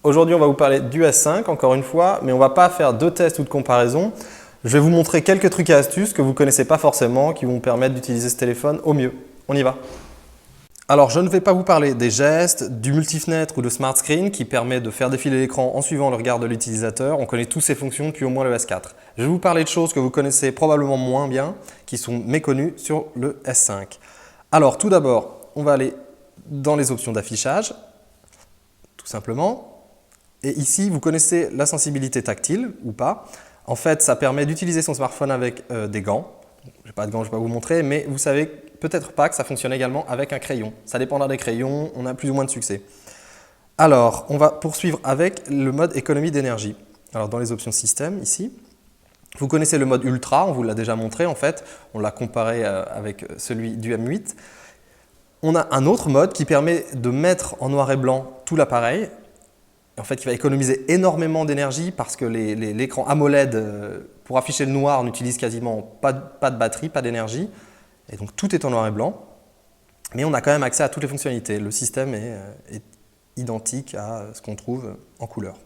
Aujourd'hui, on va vous parler du S5, encore une fois, mais on ne va pas faire de tests ou de comparaison. Je vais vous montrer quelques trucs et astuces que vous ne connaissez pas forcément, qui vont vous permettre d'utiliser ce téléphone au mieux. On y va. Alors, je ne vais pas vous parler des gestes, du multifenêtre ou de Smart Screen qui permet de faire défiler l'écran en suivant le regard de l'utilisateur. On connaît toutes ces fonctions depuis au moins le S4. Je vais vous parler de choses que vous connaissez probablement moins bien, qui sont méconnues sur le S5. Alors, tout d'abord, on va aller dans les options d'affichage, tout simplement. Et ici, vous connaissez la sensibilité tactile ou pas. En fait, ça permet d'utiliser son smartphone avec des gants. Je n'ai pas de gants, je ne vais pas vous montrer, mais vous savez peut-être pas que ça fonctionne également avec un crayon. Ça dépendra des crayons, on a plus ou moins de succès. Alors, on va poursuivre avec le mode économie d'énergie. Alors, dans les options système, ici, vous connaissez le mode ultra, on vous l'a déjà montré en fait. On l'a comparé avec celui du M8. On a un autre mode qui permet de mettre en noir et blanc tout l'appareil. En fait, il va économiser énormément d'énergie parce que l'écran AMOLED, pour afficher le noir, n'utilise quasiment pas de batterie, pas d'énergie. Et donc, tout est en noir et blanc. Mais on a quand même accès à toutes les fonctionnalités. Le système est identique à ce qu'on trouve en couleur,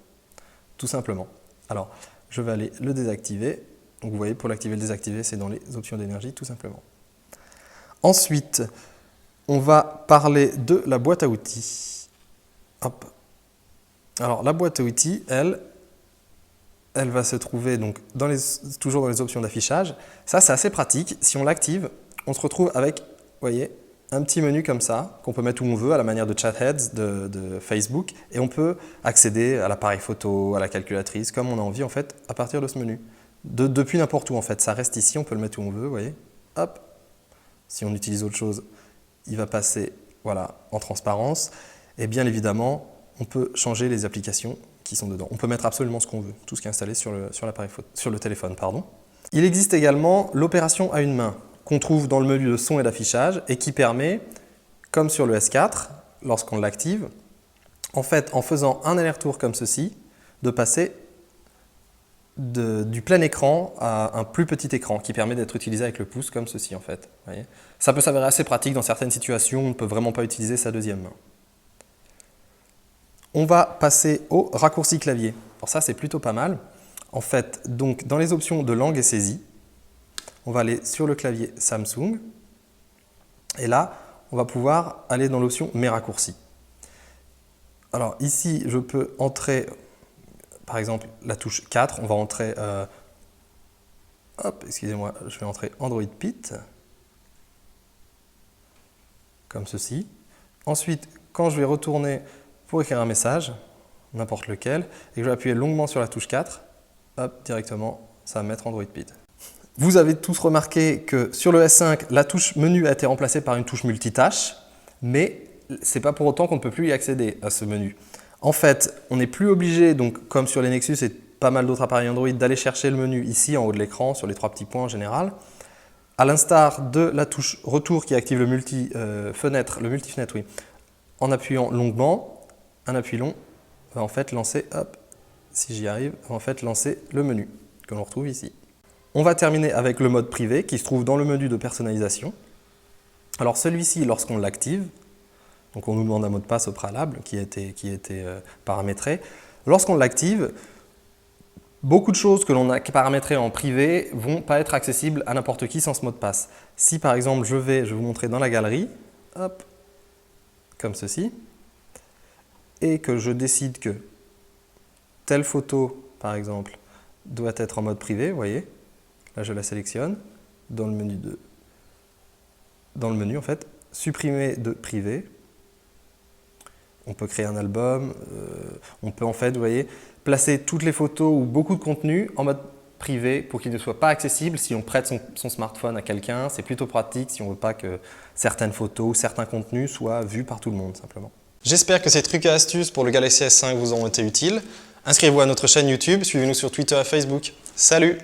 tout simplement. Alors, je vais aller le désactiver. Donc, vous voyez, pour l'activer et le désactiver, c'est dans les options d'énergie, tout simplement. Ensuite, on va parler de la boîte à outils. Hop. Alors, la boîte à outils, elle va se trouver donc toujours dans les options d'affichage. Ça, c'est assez pratique. Si on l'active, on se retrouve avec, vous voyez, un petit menu comme ça, qu'on peut mettre où on veut, à la manière de Chatheads de Facebook. Et on peut accéder à l'appareil photo, à la calculatrice, comme on a envie, en fait, à partir de ce menu. Depuis n'importe où, en fait. Ça reste ici, on peut le mettre où on veut, vous voyez. Hop. Si on utilise autre chose, il va passer, voilà, en transparence. Et bien évidemment, on peut changer les applications qui sont dedans. On peut mettre absolument ce qu'on veut, tout ce qui est installé sur le téléphone. Pardon. Il existe également l'opération à une main, qu'on trouve dans le menu de son et d'affichage et qui permet, comme sur le S4, lorsqu'on l'active, en fait, en faisant un aller-retour comme ceci, de passer du plein écran à un plus petit écran qui permet d'être utilisé avec le pouce comme ceci en fait. Voyez, ça peut s'avérer assez pratique dans certaines situations où on ne peut vraiment pas utiliser sa deuxième main. On va passer au raccourci clavier. Alors ça, c'est plutôt pas mal. En fait, donc, dans les options de langue et saisie, on va aller sur le clavier Samsung. Et là, on va pouvoir aller dans l'option Mes raccourcis. Alors ici, je peux entrer, par exemple, la touche 4. On va entrer, excusez-moi, je vais entrer Android Pit, comme ceci. Ensuite, quand je vais retourner pour écrire un message, n'importe lequel, et que je vais appuyer longuement sur la touche 4, hop, directement, ça va mettre Android Pit. Vous avez tous remarqué que sur le S5, la touche menu a été remplacée par une touche multitâche, mais ce n'est pas pour autant qu'on ne peut plus y accéder à ce menu. En fait, on n'est plus obligé, donc comme sur les Nexus et pas mal d'autres appareils Android, d'aller chercher le menu ici en haut de l'écran, sur les 3 petits points en général. À l'instar de la touche retour qui active le multifenêtre, oui, en appuyant longuement, un appui long va en fait lancer, hop, si j'y arrive, va en fait lancer le menu que l'on retrouve ici. On va terminer avec le mode privé qui se trouve dans le menu de personnalisation. Alors celui-ci, lorsqu'on l'active, donc on nous demande un mot de passe au préalable qui a été paramétré. Lorsqu'on l'active, beaucoup de choses que l'on a paramétrées en privé ne vont pas être accessibles à n'importe qui sans ce mot de passe. Si par exemple je vais vous montrer dans la galerie, hop, comme ceci, et que je décide que telle photo, par exemple, doit être en mode privé, vous voyez, là je la sélectionne, dans le menu en fait, supprimer de privé. On peut créer un album, on peut en fait, vous voyez, placer toutes les photos ou beaucoup de contenu en mode privé pour qu'il ne soit pas accessible si on prête son smartphone à quelqu'un. C'est plutôt pratique si on ne veut pas que certaines photos ou certains contenus soient vus par tout le monde simplement. J'espère que ces trucs et astuces pour le Galaxy S5 vous ont été utiles. Inscrivez-vous à notre chaîne YouTube, suivez-nous sur Twitter et Facebook. Salut!